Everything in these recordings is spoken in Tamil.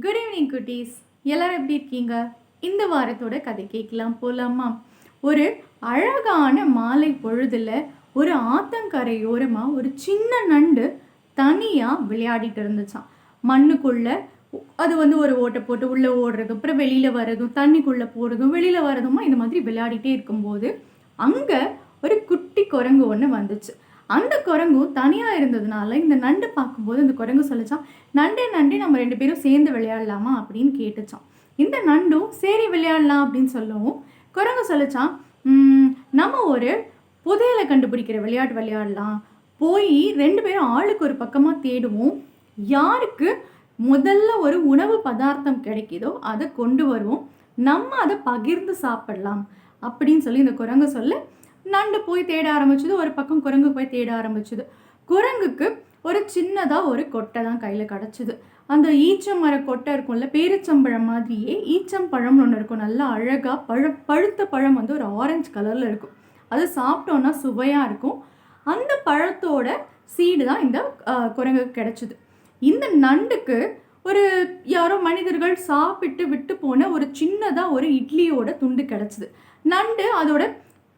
குட் ஈவினிங் குட்டீஸ். எல்லாரும் எப்படி இருக்கீங்க? இந்த வாரத்தோட கதை கேட்கலாம் போலாமா? ஒரு அழகான மாலை பொழுதுல ஒரு ஆத்தங்கரையோரமாக ஒரு சின்ன நண்டு தனியாக விளையாடிட்டு இருந்துச்சான். மண்ணுக்குள்ள அது ஒரு ஓட்டை போட்டு உள்ளே ஓடுறதும் அப்புறம் வெளியில் வர்றதும் தண்ணிக்குள்ளே போகிறதும் வெளியில் வர்றதுமா இந்த மாதிரி விளையாடிட்டே இருக்கும்போது அங்கே ஒரு குட்டி குரங்கு ஒன்று வந்துச்சு. அந்த குரங்கும் தனியாக இருந்ததுனால இந்த நண்டு பார்க்கும்போது அந்த குரங்கு சொல்லிச்சான், நண்டே நண்டே நம்ம 2 பேரும் சேர்ந்து விளையாடலாமா அப்படின்னு கேட்டுச்சான். இந்த நண்டும் சரி விளையாடலாம் அப்படின்னு சொல்லவும் குரங்கு சொல்லிச்சான், நம்ம ஒரு புதையலை கண்டுபிடிக்கிற விளையாட்டு விளையாடலாம். போய் 2 பேரும் ஆளுக்கு ஒரு பக்கமாக தேடுவோம். யாருக்கு முதல்ல ஒரு உணவு பதார்த்தம் கிடைக்குதோ அதை கொண்டு வருவோம், நம்ம அதை பகிர்ந்து சாப்பிடலாம் அப்படின்னு சொல்லி இந்த குரங்கு சொல்ல நண்டு போய் தேட ஆரம்பிச்சது. ஒரு பக்கம் குரங்கு போய் தேட ஆரம்பிச்சது. குரங்குக்கு ஒரு சின்னதாக ஒரு கொட்டை தான் கையில் கிடச்சிது. அந்த ஈச்சமர கொட்டை இருக்கும்ல, பேரிச்சம்பழம் மாதிரியே ஈச்சம்பழம்னு ஒன்று இருக்கும். நல்லா அழகாக பழுத்த பழம் ஒரு ஆரஞ்சு கலரில் இருக்கும். அது சாப்பிட்டோன்னா சுவையாக இருக்கும். அந்த பழத்தோட சீடு தான் இந்த குரங்குக்கு கிடச்சிது. இந்த நண்டுக்கு ஒரு யாரோ மனிதர்கள் சாப்பிட்டு விட்டு போன ஒரு சின்னதாக ஒரு இட்லியோட துண்டு கிடச்சிது.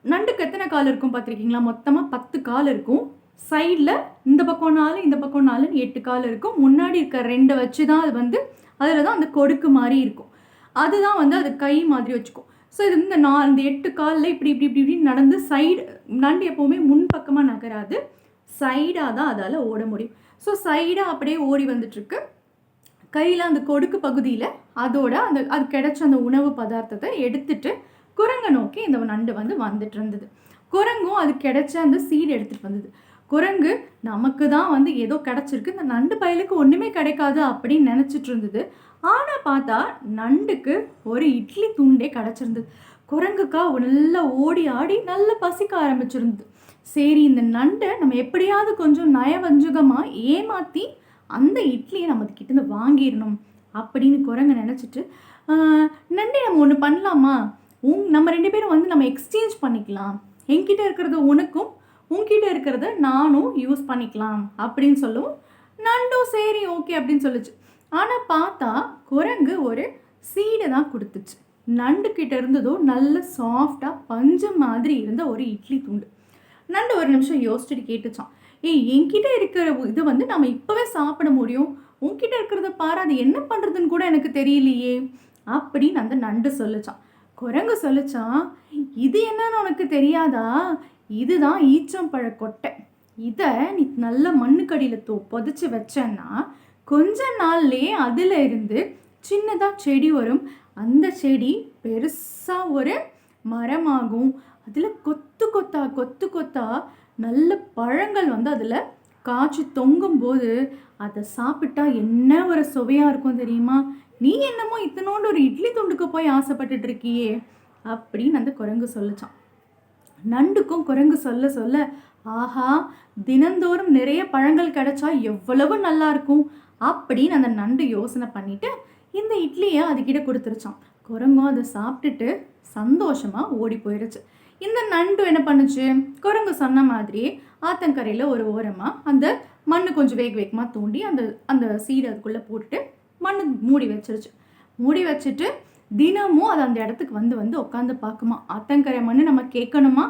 நண்டுக்கு எத்தனை கால் இருக்கும் பார்த்துருக்கீங்களா? மொத்தமாக 10 கால் இருக்கும். சைடில் இந்த பக்கம் 4 இந்த பக்கம் 4 8 கால் இருக்கும். முன்னாடி இருக்க 2 வச்சு தான் அது அதில் தான் அந்த கொடுக்கு மாதிரி இருக்கும். அதுதான் அது கை மாதிரி வச்சுக்கும். ஸோ இது இந்த 8 காலில் இப்படி இப்படி இப்படி இப்படி நடந்து சைடு நண்டு எப்போவுமே முன்பக்கமாக நகராது, சைடாக தான் அதால் ஓட முடியும். ஸோ சைடாக அப்படியே ஓடி வந்துட்டுருக்கு. கையில் அந்த கொடுக்கு பகுதியில் அது கிடைச்ச அந்த உணவு பதார்த்தத்தை எடுத்துட்டு குரங்கை நோக்கி இந்த நண்டு வந்துட்டு இருந்தது. குரங்கும் அது கிடைச்ச அந்த சீடு எடுத்துகிட்டு வந்தது. குரங்கு நமக்கு தான் ஏதோ கிடச்சிருக்கு, இந்த நண்டு பயலுக்கு ஒன்றுமே கிடைக்காது அப்படின்னு நினச்சிட்டு இருந்தது. ஆனால் பார்த்தா நண்டுக்கு ஒரு இட்லி துண்டே கிடச்சிருந்தது. குரங்குக்கா நல்லா ஓடி ஆடி நல்லா பசிக்க ஆரம்பிச்சிருந்தது. சரி, இந்த நண்டை நம்ம எப்படியாவது கொஞ்சம் நயவஞ்சகமாக ஏமாற்றி அந்த இட்லியை நம்மக்கிட்ட வாங்கிடணும் அப்படின்னு குரங்கு நினச்சிட்டு, நண்டே நம்ம ஒன்று பண்ணலாமா, நம்ம 2 பேரும் நம்ம எக்ஸ்சேஞ்ச் பண்ணிக்கலாம், என்கிட்ட இருக்கிறத உனக்கும் உன்கிட்ட இருக்கிறத நானும் யூஸ் பண்ணிக்கலாம் அப்படின்னு சொல்லவும் நண்டும் சரி ஓகே அப்படின்னு சொல்லிச்சு. ஆனால் பார்த்தா குரங்கு ஒரு சீடை தான் கொடுத்துச்சு. நண்டு கிட்ட இருந்ததோ நல்ல சாஃப்டாக பஞ்சு மாதிரி இருந்த ஒரு இட்லி துண்டு. நண்டு ஒரு நிமிஷம் யோசிச்சுட்டு கேட்டுச்சான், என்கிட்ட இருக்கிற இது நம்ம இப்போவே சாப்பிட முடியும், உன்கிட்ட இருக்கிறத பாரு, அது என்ன பண்ணுறதுன்னு கூட எனக்கு தெரியலையே அப்படின்னு அந்த நண்டு சொல்லிச்சான். குரங்கு சொல்லிச்சான், இது என்னன்னு உனக்கு தெரியாதா, இதுதான் ஈச்சம்பழ கொட்டை. இதை நீ நல்ல மண்ணுக்கடியில் புதைச்சி வச்சேன்னா கொஞ்ச நாள்லேயே அதில் இருந்து சின்னதாக செடி வரும். அந்த செடி பெருசாக ஒரு மரமாகும். அதில் கொத்து கொத்தா நல்ல பழங்கள் அதில் காய்ச்சி தொங்கும் போது அதை சாப்பிட்டா என்ன ஒரு சுவையாக இருக்கும் தெரியுமா? நீ என்னமோ இத்தனோண்டு ஒரு இட்லி துண்டுக்கு போய் ஆசைப்பட்டுட்டு இருக்கியே அப்படின்னு அந்த குரங்கு சொல்லிச்சான். நண்டுக்கும் குரங்கு சொல்ல சொல்ல, ஆஹா, தினந்தோறும் நிறைய பழங்கள் கிடைச்சா எவ்வளவு நல்லா இருக்கும் அப்படின்னு அந்த நண்டு யோசனை பண்ணிட்டு இந்த இட்லியை அதுக்கிட்ட கொடுத்துருச்சான். குரங்கும் அதை சாப்பிட்டுட்டு சந்தோஷமாக ஓடி போயிடுச்சு. இந்த நண்டு என்ன பண்ணுச்சு, குரங்கு சொன்ன மாதிரியே ஆத்தங்கரையில் ஒரு ஓரமாக அந்த மண்ணு கொஞ்சம் வேகமாக தோண்டி அந்த சீடு அதுக்குள்ளே போட்டுட்டு மண்ணு மூடி வச்சிருச்சு. மூடி வச்சுட்டு தினமும் அது அந்த இடத்துக்கு வந்து உட்காந்து பார்க்குமா. ஆத்தங்கரை மண்ணு நம்ம கேட்கணுமா,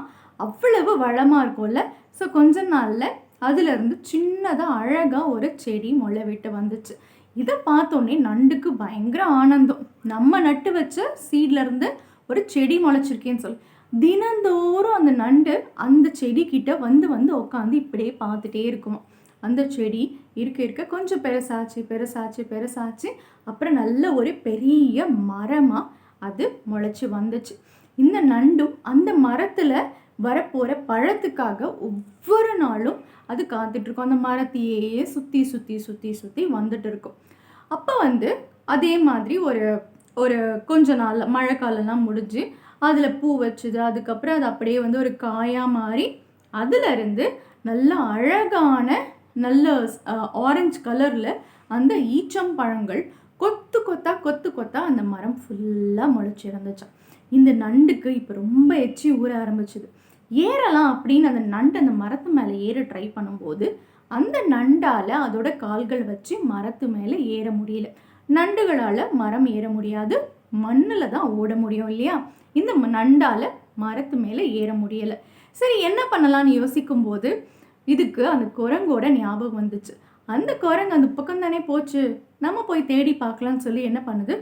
அவ்வளவு வளமாக இருக்கும்ல. ஸோ கொஞ்ச நாளில் அதுலேருந்து சின்னதாக அழகாக ஒரு செடி முளை விட்டு வந்துச்சு. இதை பார்த்தோன்னே நண்டுக்கு பயங்கர ஆனந்தம். நம்ம நட்டு வச்ச சீட்லேருந்து ஒரு செடி முளைச்சிருக்கேன்னு சொல்லி தினந்தோறும் அந்த நண்டு அந்த செடிக்கிட்ட வந்து உட்காந்து இப்படியே பார்த்துட்டே இருக்குமா. அந்த செடி இருக்க கொஞ்சம் பெருசாச்சு. அப்புறம் நல்ல ஒரு பெரிய மரமாக அது முளைச்சி வந்துச்சு. இந்த நண்டும் அந்த மரத்தில் வரப்போகிற பழத்துக்காக ஒவ்வொரு நாளும் அது காத்துட்ருக்கும். அந்த மரத்தையே சுற்றி வந்துட்டு இருக்கும். அப்போ அதே மாதிரி ஒரு கொஞ்ச நாள் மழைக்காலம்லாம் முடிஞ்சு அதில் பூ வச்சுது. அதுக்கப்புறம் அது அப்படியே ஒரு காயாக மாறி அதிலிருந்து நல்ல அழகான நல்ல ஆரஞ்சு கலரில் அந்த ஈச்சம்பழங்கள் கொத்து கொத்தா அந்த மரம் ஃபுல்லாக முளைச்சி இருந்துச்சான். இந்த நண்டுக்கு இப்போ ரொம்ப எச்சி ஊற ஆரம்பிச்சுது. ஏறலாம் அப்படின்னு அந்த நண்டு அந்த மரத்து மேலே ஏற ட்ரை பண்ணும்போது அந்த நண்டால் அதோட கால்கள் வச்சு மரத்து மேலே ஏற முடியல. நண்டுகளால் மரம் ஏற முடியாது, மண்ணில் தான் ஓட முடியும் இல்லையா? இந்த நண்டால் மரத்து மேலே ஏற முடியலை. சரி, என்ன பண்ணலான்னு யோசிக்கும் போது இதுக்கு அந்த குரங்கோட ஞாபகம் வந்துச்சு. அந்த குரங்கு அந்த பக்கம் தானே போச்சு, நம்ம போய் தேடி பார்க்கலான்னு சொல்லி என்ன பண்ணுது,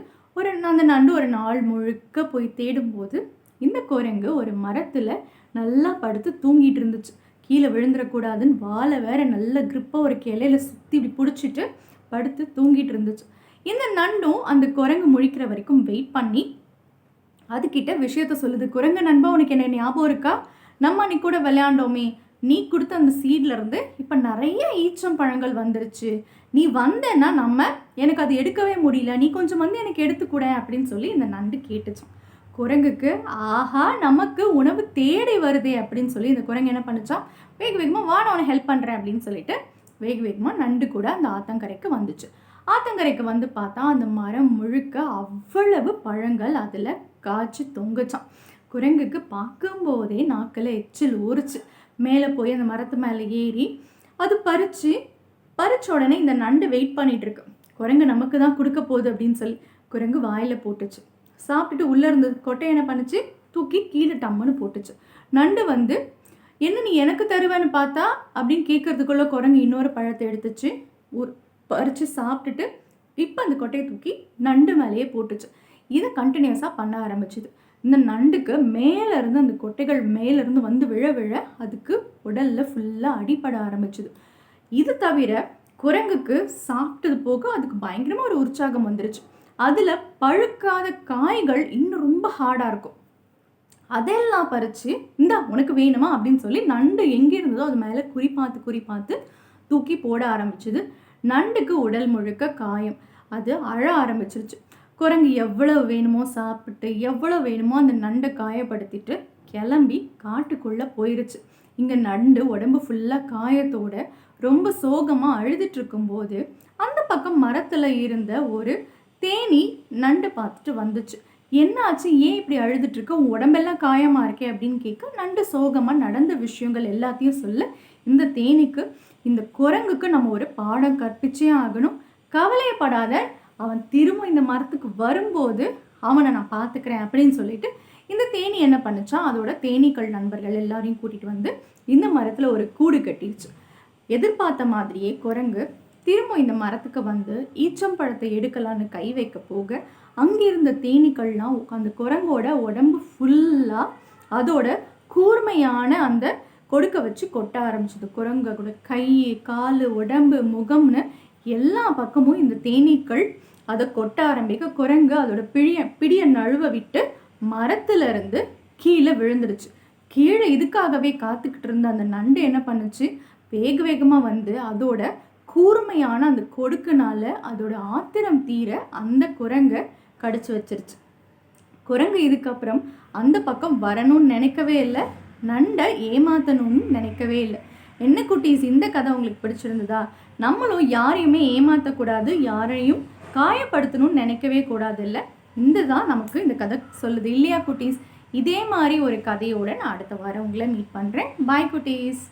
அந்த நண்டு ஒரு நாள் முழுக்க போய் தேடும்போது இந்த குரங்கு ஒரு மரத்தில் நல்லா படுத்து தூங்கிட்டு இருந்துச்சு. கீழே விழுந்துடக்கூடாதுன்னு வாழை வேற நல்ல கிரிப்பாக ஒரு கிளையில சுற்றி இப்படி பிடிச்சிட்டு படுத்து தூங்கிட்டு இருந்துச்சு. இந்த நண்டும் அந்த குரங்கு முழிக்கிற வரைக்கும் வெயிட் பண்ணி அதுக்கிட்ட விஷயத்த சொல்லுது. குரங்கு நண்பா, உனக்கு என்ன ஞாபகம் இருக்கா? நம்ம அன்னைக்கு கூட விளையாண்டோமே, நீ கொடுத்த அந்த சீட்லேருந்து இப்போ நிறைய ஈச்சம் பழங்கள் வந்துருச்சு. நீ வந்தேன்னா எனக்கு அது எடுக்கவே முடியல, நீ கொஞ்சம் வந்து எனக்கு எடுத்துக்கூட அப்படின்னு சொல்லி இந்த நண்டு கேட்டுச்சான். குரங்குக்கு ஆஹா, நமக்கு உணவு தேடி வருதே அப்படின்னு சொல்லி இந்த குரங்கு என்ன பண்ணுச்சான், வேக வேகமாக வா, நான் உனக்கு ஹெல்ப் பண்ணுறேன் அப்படின்னு சொல்லிட்டு வேக வேகமாக நண்டு கூட அந்த ஆத்தங்கரைக்கு வந்துச்சு. ஆத்தங்கரைக்கு வந்து பார்த்தா அந்த மரம் முழுக்க அவ்வளவு பழங்கள் அதில் காய்ச்சி தொங்குச்சான். குரங்குக்கு பார்க்கும்போதே நாக்கில் எச்சில் ஊறிச்சு. மேலே போய் அந்த மரத்து மேலே ஏறி அது பறிச்ச உடனே இந்த நண்டு வெயிட் பண்ணிட்டு இருக்கு, குரங்கு நமக்கு தான் கொடுக்க போகுது அப்படின்னு சொல்லி குரங்கு வாயில் போட்டுச்சு. சாப்பிட்டுட்டு உள்ளே இருந்த கொட்டை என்ன பண்ணுச்சு, தூக்கி கீழே டம்முன்னு போட்டுச்சு. நண்டு வந்து என்ன நீ எனக்கு தருவேன்னு பார்த்தா அப்படின்னு கேட்கறதுக்குள்ள குரங்கு இன்னொரு பழத்தை எடுத்துச்சு, பறித்து சாப்பிட்டுட்டு இப்போ அந்த கொட்டையை தூக்கி நண்டு மேலேயே போட்டுச்சு. இதை கண்டினியூஸாக பண்ண ஆரம்பிச்சுது. இந்த நண்டுக்கு மேலேருந்து அந்த கொட்டைகள் மேலேருந்து வந்து விழ விழ அதுக்கு உடலில் ஃபுல்லாக அடிபட ஆரம்பிச்சுது. இது தவிர குரங்குக்கு சாப்பிட்டது போக அதுக்கு பயங்கரமாக ஒரு உற்சாகம் வந்துருச்சு. அதில் பழுக்காத காய்கள் இன்னும் ரொம்ப ஹார்டாக இருக்கும். அதெல்லாம் பறித்து இந்தா உனக்கு வேணுமா அப்படின்னு சொல்லி நண்டு எங்கே இருந்ததோ அது மேலே குறி பார்த்து தூக்கி போட ஆரம்பிச்சுது. நண்டுக்கு உடல் முழுக்க காயம், அது அழ ஆரம்பிச்சிருச்சு. குரங்கு எவ்வளவு வேணுமோ சாப்பிட்டு எவ்வளோ வேணுமோ அந்த நண்டை காயப்படுத்திட்டு கிளம்பி காட்டுக்குள்ளே போயிருச்சு. இங்கே நண்டு உடம்பு ஃபுல்லாக காயத்தோட ரொம்ப சோகமாக அழுதுட்டு இருக்கும்போது அந்த பக்கம் மரத்தில் இருந்த ஒரு தேனி நண்டு பார்த்துட்டு வந்துச்சு. என்னாச்சு, ஏன் இப்படி அழுதுட்டு இருக்க, உன் உடம்பெல்லாம் காயமாக இருக்கே அப்படின்னு கேட்க நண்டு சோகமாக நடந்த விஷயங்கள் எல்லாத்தையும் சொல்ல இந்த தேனிக்கு இந்த குரங்குக்கு நம்ம ஒரு பாடம் கற்பிச்சே ஆகணும், கவலையப்படாத, அவன் திரும்ப இந்த மரத்துக்கு வரும்போது அவனை நான் பார்த்துக்கிறேன் அப்படின்னு சொல்லிட்டு இந்த தேனி என்ன பண்ணுச்சா, அதோட தேனீக்கள் நண்பர்கள் எல்லாரையும் கூட்டிகிட்டு வந்து இந்த மரத்தில் ஒரு கூடு கட்டிடுச்சு. எதிர்பார்த்த மாதிரியே குரங்கு திரும்ப இந்த மரத்துக்கு வந்து ஈச்சம்பழத்தை எடுக்கலான்னு கை வைக்க போக அங்கிருந்த தேனீக்கள்லாம் அந்த குரங்கோட உடம்பு ஃபுல்லாக அதோட கூர்மையான அந்த கொடுக்க வச்சு கொட்ட ஆரம்பிச்சது. குரங்கோட கை, கால், உடம்பு, முகம்னு எல்லா பக்கமும் இந்த தேனீக்கள் அதை கொட்ட ஆரம்பிக்க குரங்கு அதோட பிடிய நழுவ விட்டு மரத்துலேருந்து கீழே விழுந்துடுச்சு. கீழே இதுக்காகவே காத்துக்கிட்டு இருந்த அந்த நண்டு என்ன பண்ணுச்சு, வேக வேகமாக வந்து அதோட கூர்மையான அந்த கொடுக்குனால அதோட ஆத்திரம் தீர அந்த குரங்கை கடிச்சு வச்சிருச்சு. குரங்கு இதுக்கப்புறம் அந்த பக்கம் வரணும்னு நினைக்கவே இல்லை, நண்டை ஏமாத்தணும்னு நினைக்கவே இல்லை. என்ன குட்டீஸ், இந்த கதை உங்களுக்கு பிடிச்சிருந்ததா? நம்மளும் யாரையுமே ஏமாற்றக்கூடாது, யாரையும் காயப்படுத்தணும்னு நினைக்கவே கூடாது இல்லை, இந்த தான் நமக்கு இந்த கதை சொல்லுது இல்லையா குட்டீஸ்? இதே மாதிரி ஒரு கதையோட நான் அடுத்த வாரம் உங்களை மீட் பண்ணுறேன். பாய் குட்டீஸ்.